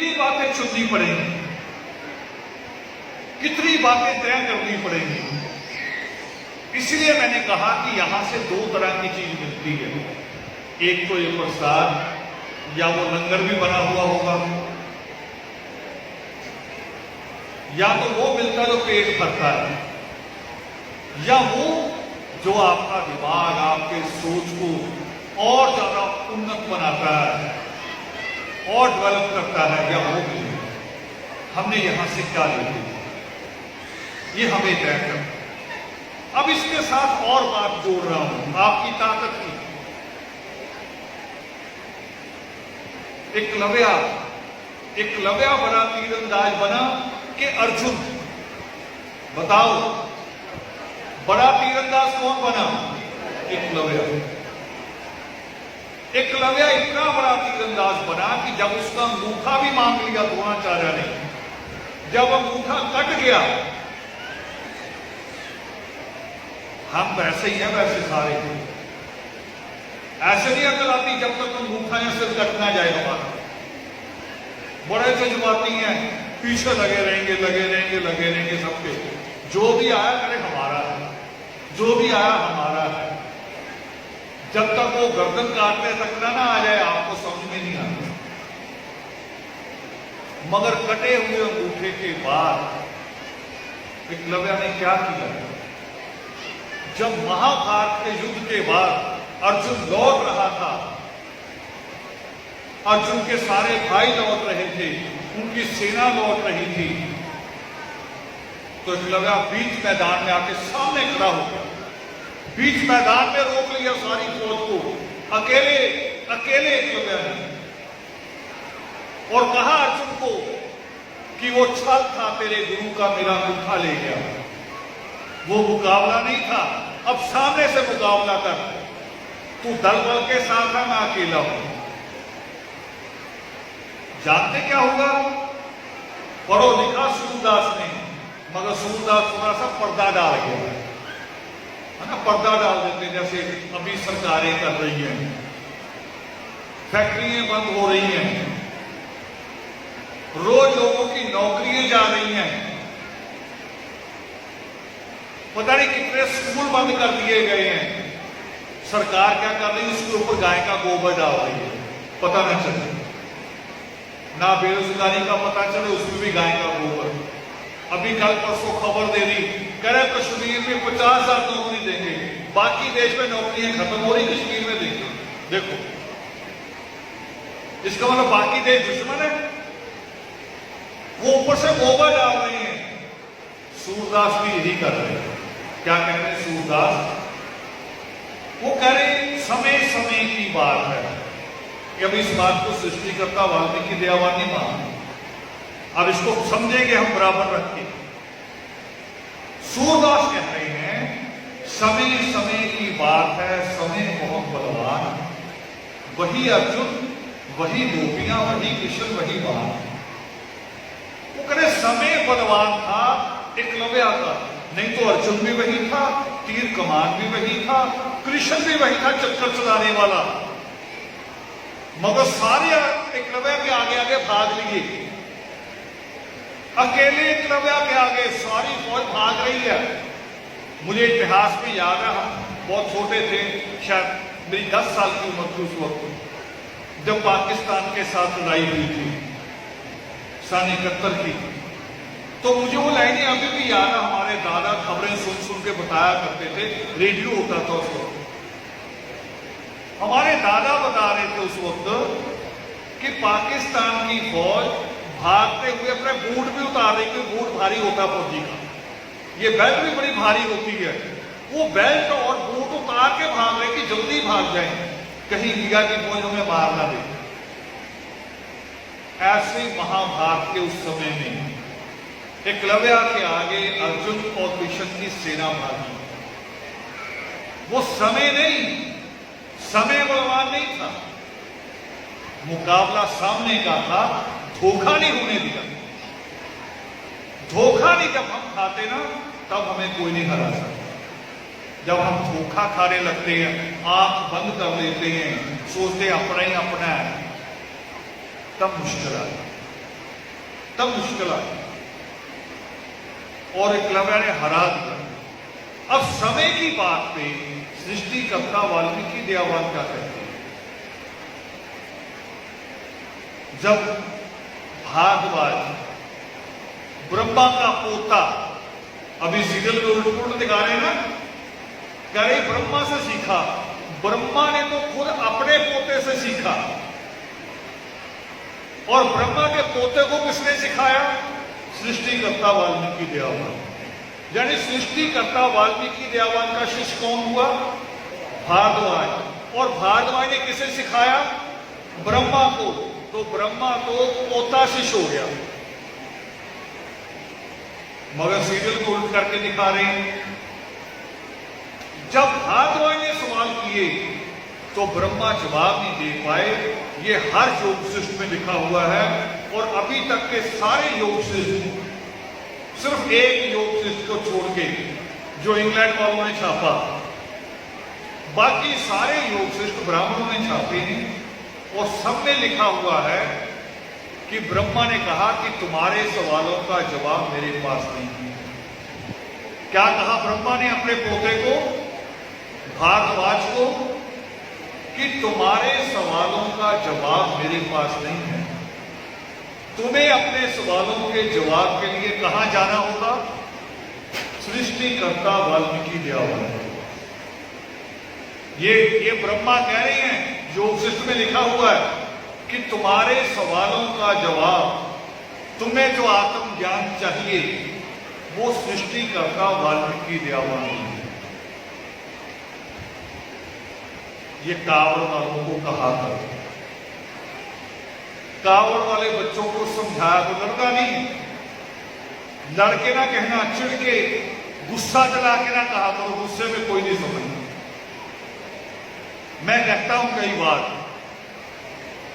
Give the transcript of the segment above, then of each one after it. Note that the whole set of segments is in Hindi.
कितनी बातें चुननी पड़ेंगी, कितनी बातें तय करनी पड़ेंगी। इसलिए मैंने कहा कि यहां से दो तरह की चीज मिलती है, एक तो ये प्रसाद या वो लंगर भी बना हुआ होगा, या तो वो मिलता है जो पेट भरता है, या वो जो आपका दिमाग, आपके सोच को और ज्यादा उन्नत बनाता है और डेवलप करता है, या वो भी हमने यहां से क्या लेते हैं ये हमें तय करना। अब इसके साथ और बात जोड़ रहा हूं आपकी ताकत की। एकलव्या बड़ा तीरंदाज बना कि अर्जुन? बताओ, बड़ा तीरंदाज कौन बना? एकलव्या। एकलव्या इतना बड़ा तीरंदाज बना कि जब उसका अंगूठा भी मांग लिया द्रोणाचार्य ने, जब अंगूठा कट गया, हम तो ऐसे ही हैं वैसे सारे, ऐसे नहीं अकल आती जब तक अंगूठा या सिर कट ना जाए हमारा। बड़े जज्बाती हैं, पीछे लगे रहेंगे सबके, जो भी आया करे हमारा है, जो भी आया हमारा है। जब तक वो गर्दन काटने तक ना आ जाए आपको समझ में नहीं आता। मगर कटे हुए अंगूठे के बाद एकलव्य ने क्या किया? जब महाभारत के युद्ध के बाद अर्जुन लौट रहा था, अर्जुन के सारे भाई लौट रहे थे, उनकी सेना लौट रही थी, तो एकलव्य बीच मैदान में आके सामने खड़ा हो गया, बीच मैदान में रोक लिया सारी फौज को, अकेले एकलव्य ने, और कहा अर्जुन को कि वो छल था तेरे गुरु का, मेरा अंगूठा ले गया। वो मुकाबला नहीं था, अब सामने से मुकाबला कर, तू दल बल के साथ है, मैं अकेला हूं। जानते क्या होगा? पढ़ो लिखा सूरदास ने, मगर सूरदास थोड़ा सा पर्दा डाल गया है ना, पर्दा डाल देते जैसे अभी सरकारें कर रही हैं, फैक्ट्रियां बंद हो रही हैं, रोज लोगों की नौकरियां जा रही हैं, पता नहीं कितने स्कूल बंद कर दिए गए हैं। सरकार क्या कर रही है? उसके ऊपर गाय का गोबर डाल रही है, पता ना चले, ना बेरोजगारी का पता चले, उसमें भी गाय का गोबर। अभी कल परसों खबर दे रही, कह रहे कश्मीर में 50,000 नौकरी देंगे, बाकी देश में नौकरियां खत्म हो रही, कश्मीर में देंगे। देखो, इसका मतलब बाकी देश दुश्मन है, वो ऊपर से गोबर डाल रहे हैं। सूरदास भी यही कर रहे हैं। क्या कह रहे हैं सूरदास? वो कह रहे समय समय की बात है कि अब इस बात को सृष्टिकर्ता वाल्मीकि दयावान नहीं मान, अब इसको समझेंगे हम बराबर रख के। सूरदास कह रहे हैं समय समय की बात है, समय बहुत बलवान, वही अर्जुन, वही गोपियां, वही कृष्ण, वही बात। वो कह रहे समय बलवान था एकलव्य का, नहीं तो अर्जुन भी वही था, तीर कमान भी वही था, कृष्ण भी वही था चक्कर चलाने वाला, मगर सारे एकलव्य के आगे आगे भाग लिए। अकेले एकलव्य के आगे सारी फौज भाग रही है। मुझे इतिहास में याद है, हम बहुत छोटे थे, शायद मेरी 10 साल की उम्र थी उस वक्त, जब पाकिस्तान के साथ लड़ाई हुई थी सन 71 की। तो मुझे वो लाइनें अभी भी याद है, हमारे दादा खबरें सुन सुन के बताया करते थे, रेडियो होता था उस वक्त। हमारे दादा बता रहे थे उस वक्त कि पाकिस्तान की फौज भागते हुए अपने बूट भी उतार रही, क्योंकि बूट भारी होता फौजी का, ये बेल्ट भी बड़ी भारी होती है, वो बेल्ट और बूट उतार के भाग रहे कि जल्दी भाग जाए, कहीं इंडिया की फौज हमें मार ना दे। ऐसे महाभारत के उस समय में एकलव्य के आगे अर्जुन और कृष्ण की सेना भागी। वो समय नहीं, समय बलवान नहीं था, मुकाबला सामने का था, धोखा नहीं होने दिया। धोखा नहीं जब हम खाते ना, तब हमें कोई नहीं हरा सकता। जब हम धोखा खाने लगते हैं, आंख बंद कर लेते हैं, सोचते अपना ही अपना है, तब मुश्किल आता है। तब मुश्किल आई और एकलव्य ने हरा दिया। अब समय की बात पे सृष्टिकर्ता वाल्मीकि दयावान क्या कहते हैं? जब भारद्वाज ब्रह्मा का पोता, अभी सीरियल में उल्ट पुल्ट दिखा रहे हैं ना, कह रहे ब्रह्मा से सीखा। ब्रह्मा ने तो खुद अपने पोते से सीखा, और ब्रह्मा के पोते को किसने सिखाया? सृष्टिकर्ता वाल्मीकि दयावान। यानी सृष्टिकर्ता वाल्मीकि दयावान का शिष्य कौन हुआ? भारद्वाज। और भारद्वाज ने किसे सिखाया? ब्रह्मा को। तो ब्रह्मा तो पोता शिष्य हो गया, मगर सीरियल को उल्ट करके दिखा रहे हैं। जब भारद्वाज ने सवाल किए तो ब्रह्मा जवाब नहीं दे पाए। ये हर योग शिष्ट में लिखा हुआ है, और अभी तक के सारे योग शिष्ट, सिर्फ एक योग शिष्ट को छोड़ के जो इंग्लैंड वालों ने छापा, बाकी सारे योग शिष्ट ब्राह्मणों ने छापे हैं, और सब में लिखा हुआ है कि ब्रह्मा ने कहा कि तुम्हारे सवालों का जवाब मेरे पास नहीं है। क्या कहा ब्रह्मा ने अपने पोते को, भारद्वाज को, कि तुम्हारे सवालों का जवाब मेरे पास नहीं है। तुम्हें अपने सवालों के जवाब के लिए कहां जाना होगा? सृष्टिकर्ता वाल्मीकि दयावान। ये ब्रह्मा कह रहे हैं, योग शिष्ट में लिखा हुआ है कि तुम्हारे सवालों का जवाब, तुम्हें जो आत्म ज्ञान चाहिए, वो सृष्टिकर्ता वाल्मीकि दयावान है। ये कावड़ वालों को कहा था। कावड़ वाले बच्चों को समझाया तो लड़का नहीं, लड़के ना कहना, चिढ़ के गुस्सा चला के ना कहा करो, गुस्से में कोई नहीं समझता। मैं कहता हूं कई बार,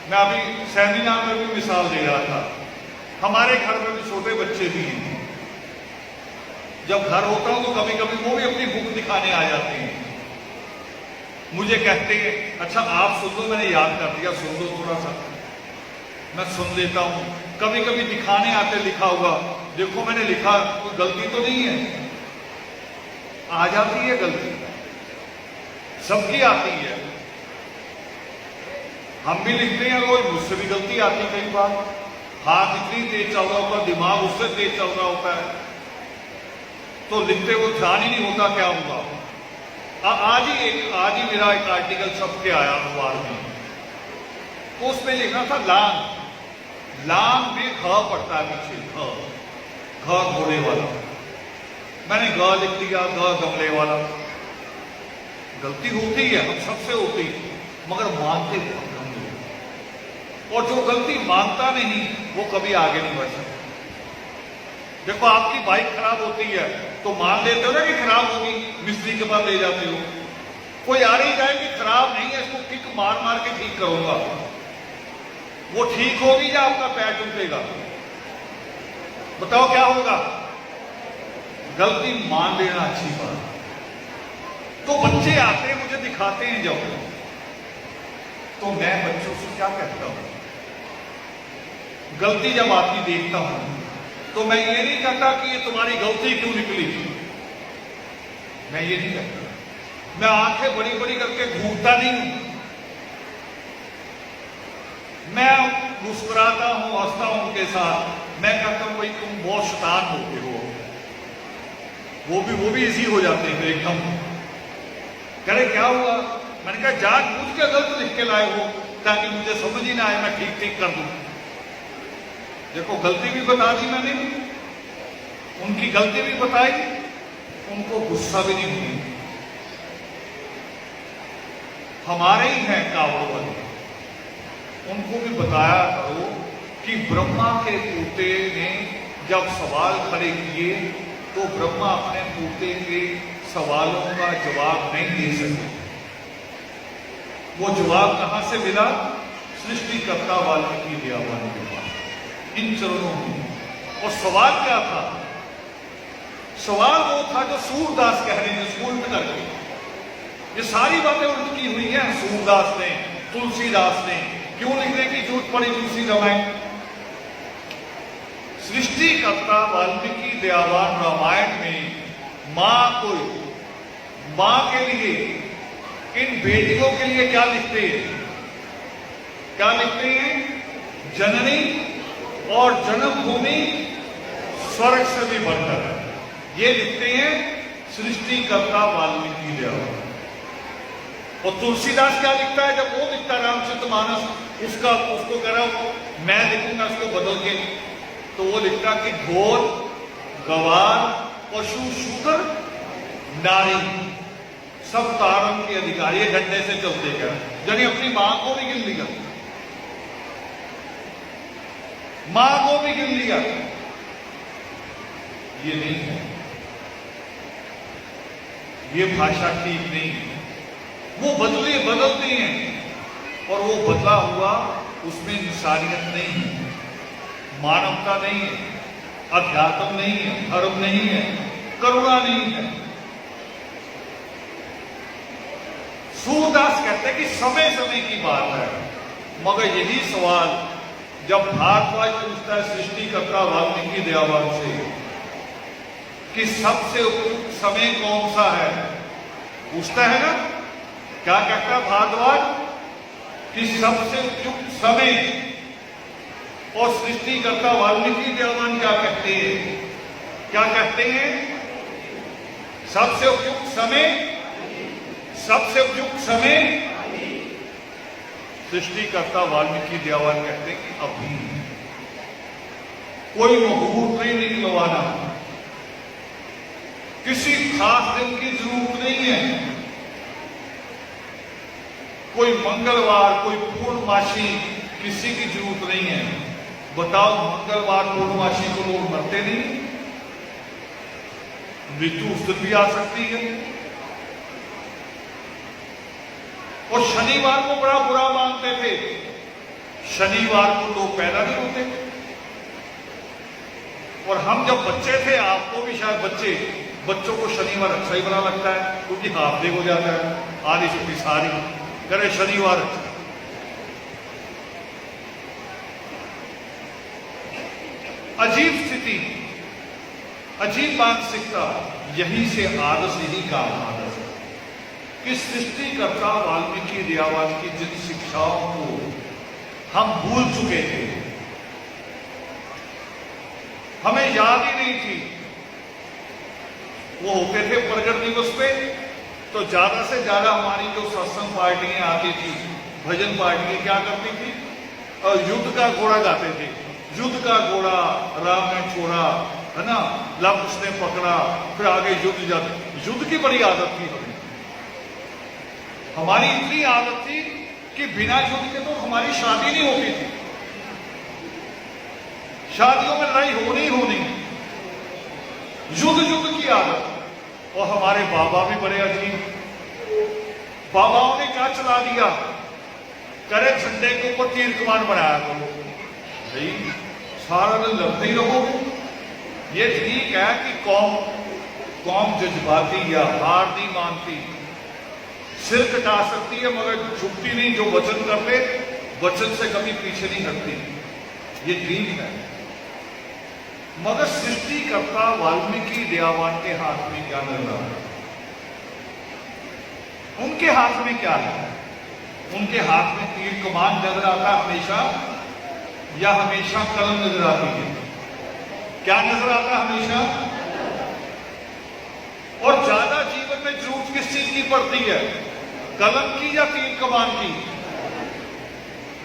मैं अभी सेमिनार में भी मिसाल दे रहा था, हमारे घर में भी छोटे बच्चे भी हैं। जब घर होता हूं तो कभी कभी वो भी अपनी बुक दिखाने आ जाते हैं, मुझे कहते हैं अच्छा आप सुन लो, मैंने याद कर दिया, सुन लो थोड़ा सा। मैं सुन लेता हूं। कभी कभी दिखाने आते लिखा होगा, देखो मैंने लिखा, कोई गलती तो नहीं है। आ जाती है गलती, सबकी आती है, हम भी लिखते हैं रोज, मुझसे भी गलती आती है कई बार। हाथ इतनी तेज चल रहा होता, दिमाग उससे तेज चल रहा होता है, तो लिखते वो ध्यान ही नहीं होता क्या हुआ। आज ही मेरा एक आर्टिकल छप के आया अखबार में, तो उसमें लिखा था लांग में घ पड़ता है पीछे, घ घोड़े वाला, मैंने ग लिख दिया, ग गमले वाला। गलती होती है, हम सबसे होती है, मगर मानते बहुत कम लोग, और जो गलती मानता नहीं वो कभी आगे नहीं बढ़ सकता। देखो आपकी बाइक खराब होती है तो मान लेते हो ना कि खराब होगी, मिस्त्री के पास ले जाते हो। कोई आ रही जाए कि खराब नहीं है, इसको किक मार मार के ठीक करूंगा, वो ठीक होगी या आपका पैर टूटेगा? बताओ क्या होगा? गलती मान लेना अच्छी बात। तो बच्चे आते हैं मुझे दिखाते हैं जब, तो मैं बच्चों से क्या कहता हूं, गलती जब आती देखता हूं तो मैं ये नहीं कहता कि ये तुम्हारी गलती क्यों निकली, मैं ये नहीं कहता। मैं आंखें बड़ी बड़ी करके घूमता नहीं हूं, मैं मुस्कुराता हूं, हंसता हूं उनके साथ। मैं कहता हूं भाई तुम बहुत शैतान होते हो, वो भी इजी हो जाते हैं एकदम। कह रहे क्या हुआ? मैंने कहा जानबूझ के गलत लिख के लाए हो ताकि मुझे समझ ही ना आए, मैं ठीक कर दूं। देखो गलती भी बता दी मैंने, उनकी गलती भी बताई, उनको गुस्सा भी नहीं हुई। हमारे ही हैं कावड़ वाले, उनको भी बताया करो कि ब्रह्मा के पोते ने जब सवाल खड़े किए तो ब्रह्मा अपने पोते के सवालों का जवाब नहीं दे सके। वो जवाब कहां से मिला? सृष्टिकर्ता वाल्मीकि दयावान के पास, इन चरणों में। और सवाल क्या था? सवाल वो था जो सूरदास कह रहे हैं, इसको उल्ट करके। ये सारी बातें उल्ट की हुई हैं सूरदास ने, तुलसीदास ने। क्यों लिखने की जरूरत पड़ी तुलसी दवाएं? सृष्टिकर्ता वाल्मीकि दयावान रामायण में मां के लिए, इन बेटियों के लिए क्या लिखते हैं? क्या लिखते हैं? जननी और जन्मभूमि स्वर्ग से भी बढ़कर है, ये लिखते हैं सृष्टिकर्ता वाल्मीकि दयावान। और तुलसीदास क्या लिखता है? जब वो लिखता है रामचरितमानस, उसको करा मैं लिखूंगा उसको बदल के, तो वो लिखता कि घोर गवार पशु शूद्र नारी सब तारम के अधिकारी डंडे से चलते गए, यानी अपनी मां को भी गिन लिया, मां को भी गिन लिया। ये नहीं है, ये भाषा ठीक नहीं है। वो बदलती हैं और वो बदला हुआ उसमें इंसानियत नहीं है, मानवता नहीं है, अध्यात्म नहीं है, धर्म नहीं है, करुणा नहीं है। सूरदास कहते हैं कि समय समय की बात है, मगर यही सवाल जब भारद्वाज पूछता है सृष्टिकर्ता वाल्मीकि दयावान से कि सबसे उपयुक्त समय कौन सा है, पूछता है ना, क्या कहता है भारद्वाज कि सबसे उपयुक्त समय, और सृष्टिकर्ता वाल्मीकि दयावान क्या कहते हैं? क्या कहते हैं? सबसे उपयुक्त समय, सबसे उपयुक्त समय। सृष्टिकर्ता वाल्मीकि दयावान कहते हैं कि अभी कोई मुहूर्त नहीं निकलवाना, किसी खास दिन की जरूरत नहीं है, कोई मंगलवार, कोई पूर्णमासी, किसी की जरूरत नहीं है। बताओ, मंगलवार पूर्णमासी को लोग मरते नहीं? मृत्यु उस दिन भी आ सकती है। और शनिवार को बड़ा बुरा मानते थे, शनिवार को लोग पैदा नहीं होते। और हम जब बच्चे थे, आपको भी शायद बच्चों को शनिवार अच्छा ही बना लगता है, क्योंकि हाफ डे हो जाता है, आधी छुट्टी सारी करे शनिवार। अजीब स्थिति, अजीब मानसिकता, यही से आदर्श, यही का आदर्श है कि सृष्टिकर्ता वाल्मीकि दयावान की जिन शिक्षाओं को हम भूल चुके थे, हमें याद ही नहीं थी। वो होते थे प्रगट दिवस पे, तो ज्यादा से ज्यादा हमारी जो सत्संग पार्टियां आती थी, भजन पार्टियां क्या करती थी? और युद्ध का घोड़ा गाते थे, युद्ध का घोड़ा राम ने छोड़ा, है ना, लव उसने पकड़ा, फिर आगे युद्ध जाते। युद्ध की बड़ी आदत थी हमें, हमारी इतनी आदत थी कि बिना युद्ध के तो हमारी शादी नहीं होती थी। शादियों में लड़ाई होनी होनी, युद्ध की आदत। और हमारे बाबा भी बड़े अजीब, बाबाओं ने क्या चला दिया? करे झंडे के ऊपर तीर कमान बनाया करो, भाई सारा दिन लड़ते ही रहोगे। ये ठीक है कि कौम जज्बाती या हार नहीं मानती, सिर कटा सकती है मगर झुकती नहीं। जो वचन करते, वचन से कभी पीछे नहीं हटती, ये ठीक है। मगर सृष्टिकर्ता वाल्मीकि दयावान के हाथ में क्या नजर आता है? उनके हाथ में क्या है? उनके हाथ में तीर कमान नजर आता हमेशा, या हमेशा कलम नजर आती है? क्या नजर आता हमेशा? और ज्यादा जीवन में जरूरत किस चीज की पड़ती है? कलम की या तीर कमान की?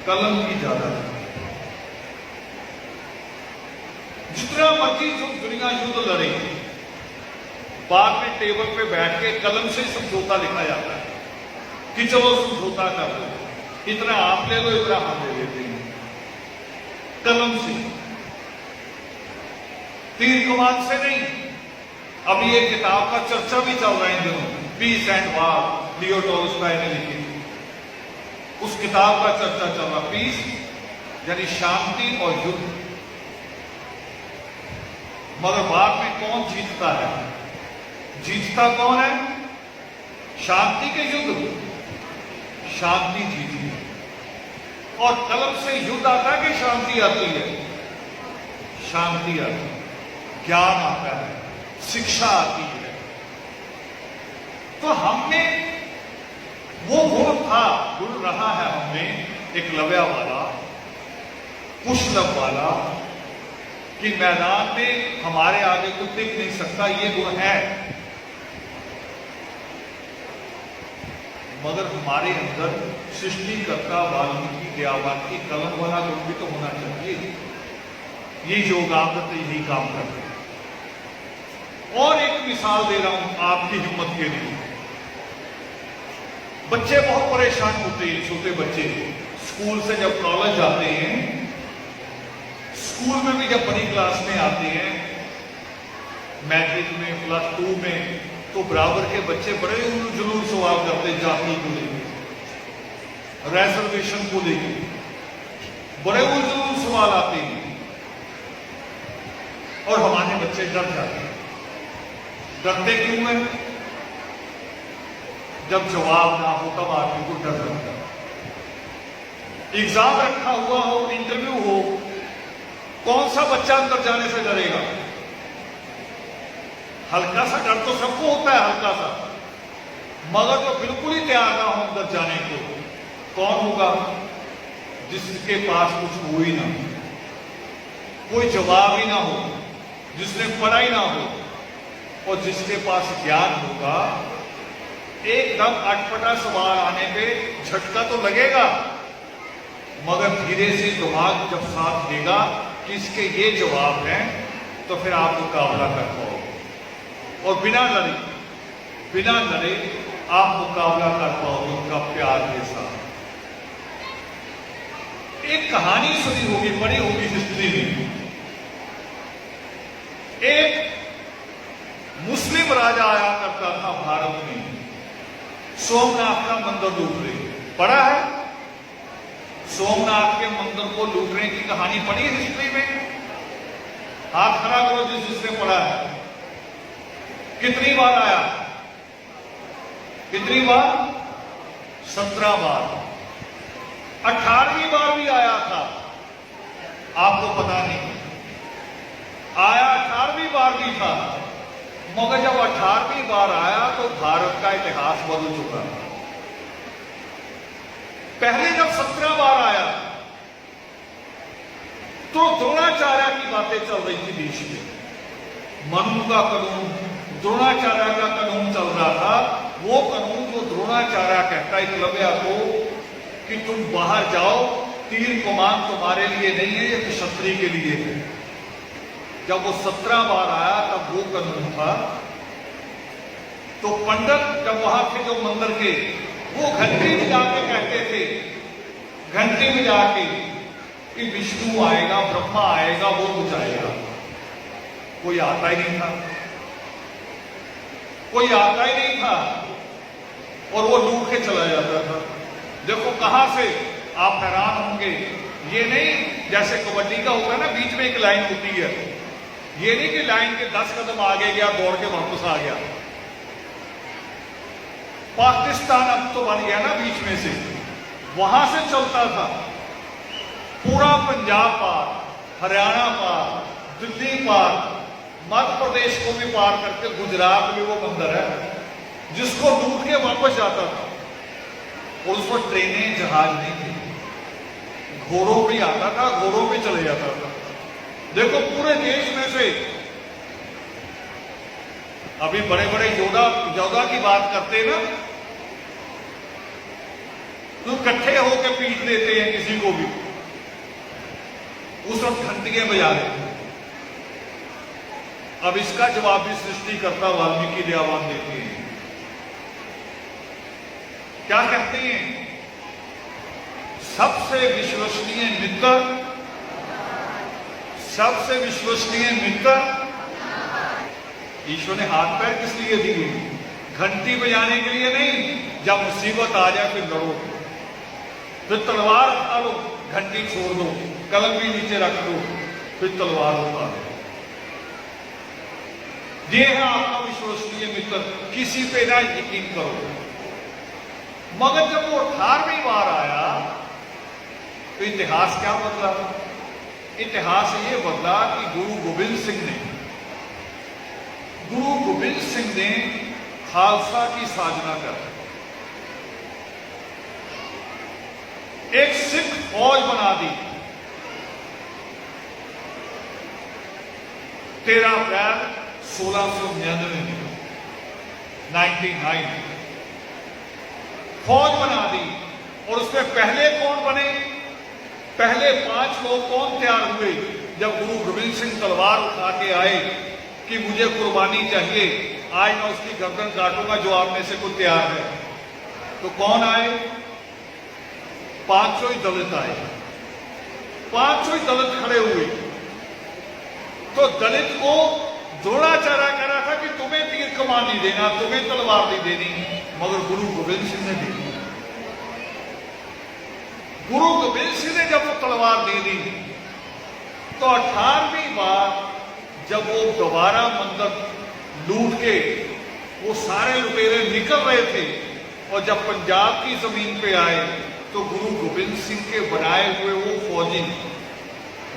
कलम की ज्यादा। जितना मर्जी दुनिया युद्ध लड़े, बाद में टेबल पे बैठ के कलम से समझौता लिखा जाता है कि चलो समझौता कर लो, इतना आप ले लो, इतना हम ले लेते हैं, कलम से, तीर कमान से नहीं। अब ये किताब का चर्चा भी चल रहा है इन दिनों, peace and war, Leo Tolstoy ने लिखी, उस किताब का चर्चा चल रहा। पीस यानी शांति और युद्ध, मगर बाद में कौन जीतता है? जीतता कौन है? शांति के युद्ध, शांति जीती है। और कलम से युद्ध आता है कि शांति आती है? शांति आती है। ज्ञान आता है, शिक्षा आती है। तो हमने वो गुण था, गुण रहा है हमने एकलव्य वाला, कुशलभ वाला, कि मैदान में हमारे आगे तो टिक नहीं सकता, ये गुण है। मगर हमारे अंदर सृष्टिकर्ता वाल्मीकि दयावान की कलम वाला गुण भी तो होना चाहिए। ये योगामृत यही काम करते हैं। और एक मिसाल दे रहा हूं आपकी हिम्मत के लिए। बच्चे बहुत परेशान होते हैं, छोटे बच्चे स्कूल से जब कॉलेज जाते हैं, स्कूल में भी जब बड़ी क्लास में आते हैं, मैट्रिक में, प्लस 2 में, तो बराबर के बच्चे बड़े जुलूस सवाल करते हैं, जाति को लेकर, रिजर्वेशन को लेकर बड़े जुलूस सवाल आते हैं और हमारे बच्चे डर जाते हैं। डरते क्यों है? जब जवाब ना हो तब आदमी को डर लगता है। एग्जाम रखा हुआ हो, इंटरव्यू हो, कौन सा बच्चा अंदर जाने से डरेगा? हल्का सा डर तो सबको होता है, हल्का सा, मगर जो बिल्कुल ही तैयार ना हो अंदर जाने को, कौन होगा? जिसके पास कुछ हो ही ना, कोई जवाब ही ना हो, जिसने पढ़ा ही ना हो, और जिसके पास ज्ञान होगा। एकदम अटपटा सवाल आने पे झटका तो लगेगा, मगर धीरे से दिमाग जब साथ देगा कि इसके ये जवाब हैं, तो फिर आप मुकाबला कर पाओगे। और बिना लड़े आप मुकाबला कर पाओगे उनका प्यार के साथ। एक कहानी सुनी होगी, पढ़ी होगी हिस्ट्री में। एक मुस्लिम राजा आया करता था भारत में, सोमनाथ का मंदिर लूटने। पढ़ा है? सोमनाथ के मंदिर को लूटने की कहानी पढ़ी है हिस्ट्री में? हाथ खड़ा करो जिसने पढ़ा है। कितनी बार आया? कितनी बार? 17 बार। 18वीं बार भी आया था, आपको पता नहीं। आया 18वीं बार भी था, मगर जब 18वीं बार आया तो भारत का इतिहास बदल चुका था। पहले जब 17 बार आया तो द्रोणाचार्य की बातें चल रही थी देश में। मनु का कानून, द्रोणाचार्य का कानून चल रहा था। वो कानून जो द्रोणाचार्य कहता है एकलव्य को कि तुम बाहर जाओ, तीर कमान तुम्हारे लिए नहीं है, ये क्षत्रिय के लिए है। जब वो 17 बार आया तब वो कानून था। तो पंडित जब वहां थे जो मंदिर के, वो घंटी में जाके कहते थे, घंटी में जाके कि विष्णु आएगा, ब्रह्मा आएगा, वो बुझाएगा। कोई आता ही नहीं था, कोई आता ही नहीं था, और वो लूट के चला जाता था। देखो कहां से, आप हैरान होंगे। ये नहीं जैसे कबड्डी का होता है ना, बीच में एक लाइन होती है। ये नहीं कि लाइन के 10 कदम आगे गया, दौड़ के वापस आ गया। पाकिस्तान अब तो बन गया ना बीच में से, वहां से चलता था पूरा पंजाब पार, हरियाणा पार, दिल्ली पार, मध्य प्रदेश को भी पार करके गुजरात में वो मंदिर है जिसको लूट के वापस जाता था। और उस पर ट्रेनें, जहाज नहीं थे, घोड़ों भी आता था, घोड़ों भी चले जाता था। देखो पूरे देश में से अभी बड़े बड़े योद्धा की बात करते हैं ना, तो इकट्ठे होकर पीट देते हैं किसी को भी, उस वक्त घंटियां बजा देते हैं। अब इसका जवाब भी सृष्टिकर्ता वाल्मीकि दयावान देते हैं। क्या कहते हैं? सबसे विश्वसनीय मित्र, सबसे विश्वसनीय मित्र। ईश्वर ने हाथ पैर किस लिए दिए? घंटी बजाने के लिए नहीं। जब मुसीबत आ जाए फिर लड़ो, फिर तलवार उठा लो, घंटी छोड़ दो, कलम भी नीचे रख दो, फिर तलवार उठा लो। ये है आपका विश्वसनीय मित्र। किसी पे ना यकीन करो। मगर जब वो 18वीं बार आया तो इतिहास क्या बदला? इतिहास ये बदला कि गुरु गोविंद सिंह ने गुरु गोबिंद सिंह ने खालसा की साधना कर एक सिख फौज बना दी। 13 अप्रैल 1699 फौज बना दी। और उसमें पहले कौन बने? पहले 5 लोग कौन तैयार हुए जब गुरु गोबिंद सिंह तलवार उठा के आए कि मुझे कुर्बानी चाहिए, आज मैं उसकी गर्दन काटूंगा जो आप में से कोई तैयार है। तो कौन आए? 500 ही दलित आए। 500 ही दलित खड़े हुए। तो दलित को द्रोणाचार्य कह रहा था कि तुम्हें तीर कमान नहीं देना, तुम्हें तलवार नहीं देनी, मगर गुरु गोबिंद सिंह ने दी। गुरु गोबिंद सिंह ने जब वो तलवार दे दी तो 18वीं बार जब वो दोबारा मंदिर लूट के वो सारे लुटेरे निकल रहे थे और जब पंजाब की जमीन पे आए तो गुरु गोबिंद सिंह के बनाए हुए वो फौजी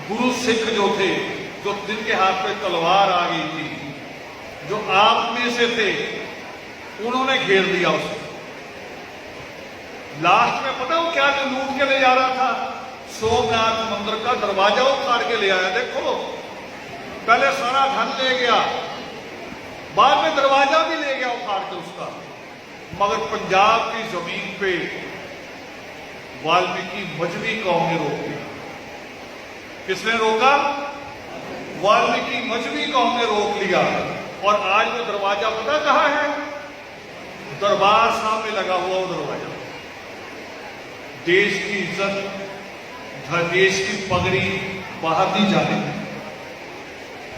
गुरु सिख जो थे, जो जिनके हाथ पे तलवार आ गई थी, जो आप में से थे, उन्होंने घेर लिया उसको। लास्ट में पता वो क्या लूट के ले जा रहा था? सोमनाथ मंदिर का दरवाजा उखाड़ के ले आया। देखो, पहले सारा धन ले गया, बाद में दरवाजा भी ले गया उखाड़ के उसका। मगर पंजाब की जमीन पे वाल्मीकि मजहबी कौम ने रोक दिया। किसने रोका? वाल्मीकि मजहबी कौम ने रोक लिया। और आज वो दरवाजा पता कहां है? दरबार साहब में लगा हुआ वो दरवाजा। देश की इज्जत, देश की पगड़ी बाहर नहीं जाने,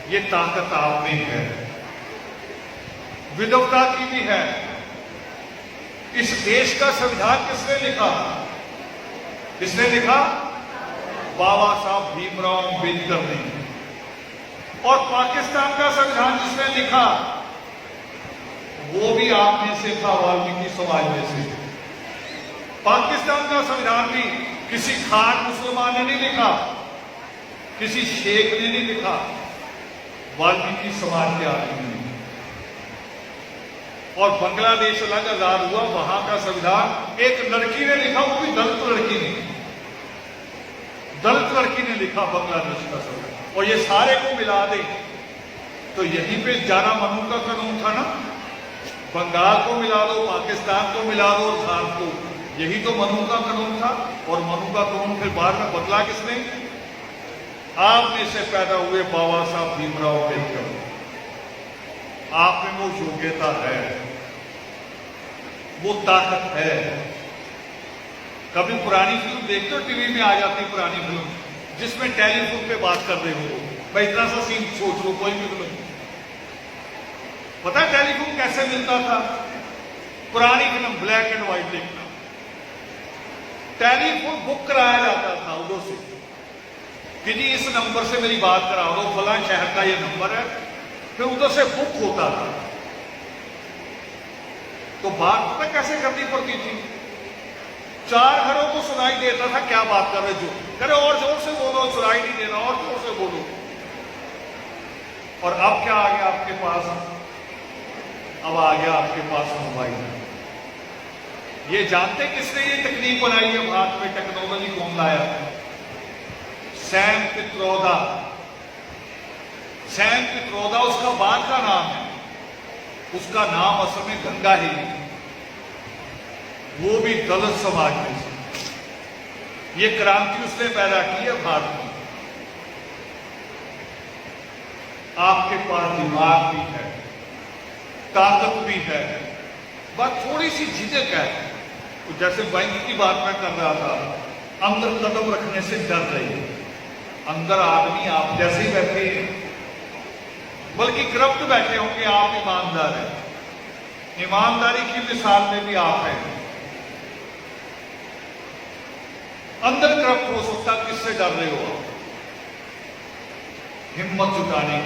ये ताकत आप में है, विद्वता की भी है। इस देश का संविधान किसने लिखा? किसने लिखा? बाबा साहब भीमराव अंबेडकर ने। और पाकिस्तान का संविधान जिसने लिखा वो भी आप में से था, वाल्मीकि समाज में से। पाकिस्तान का संविधान भी किसी खान मुसलमान ने नहीं लिखा, किसी शेख ने नहीं लिखा, वाल्मीकि समाज के आदमी ने। और बांग्लादेश अलग आजाद हुआ, वहां का संविधान एक लड़की ने लिखा, वो भी दलित लड़की ने, दलित लड़की ने लिखा बांग्लादेश का संविधान। और ये सारे को मिला दे तो यहीं पे जाना मनु का कानून था ना। बंगाल को मिला दो, पाकिस्तान को मिला दो और भारत को, यही तो मनु का कानून था। और मनु का कानून फिर बाद में बदला किसने? आप में से पैदा हुए बाबा साहब भीमराव अंबेडकर। आप में वो योग्यता है, वो ताकत है। कभी पुरानी फिल्म देखते हो, टीवी में आ जाती पुरानी फिल्म जिसमें टेलीफोन पे बात कर रहे हो, भाई इतना सा सीन सोच लो, कोई भी फिल्म। पता है टेलीफोन कैसे मिलता था? पुरानी फिल्म ब्लैक एंड व्हाइट देखना, टेलीफोन बुक कराया जाता था उधर से कि जी इस नंबर से मेरी बात करा दो, फलां शहर का ये नंबर है, फिर उधर से बुक होता था। तो बात पता कैसे करनी पड़ती थी? 4 घरों को सुनाई देता था क्या बात कर रहे, जो करे और जोर से बोलो, सुनाई नहीं देना, और जोर से बोलो। और अब क्या आ गया आपके पास? अब आ गया आपके पास मोबाइल। ये जानते किसने ये तकनीक बनाई है? भारत में टेक्नोलॉजी कौन लाया? सैम पित्रोदा। सैम पित्रोदा उसका बाद का नाम है, उसका नाम असल में गंगा ही है। वो भी दलित समाज में से। ये क्रांति उसने पैदा की है भारत में। आपके पास दिमाग भी है, ताकत भी है, बस थोड़ी सी झिझक है। तो जैसे बैंक की बात मैं कर रहा था, अंदर कदम रखने से डर रही है। अंदर आदमी आप जैसे ही बैठे हैं, बल्कि करप्ट बैठे होंगे, आप ईमानदार हैं। ईमानदारी की मिसाल में भी आप हैं। अंदर करप्ट हो सकता, किससे डर रहे हो आप? हिम्मत जुटाने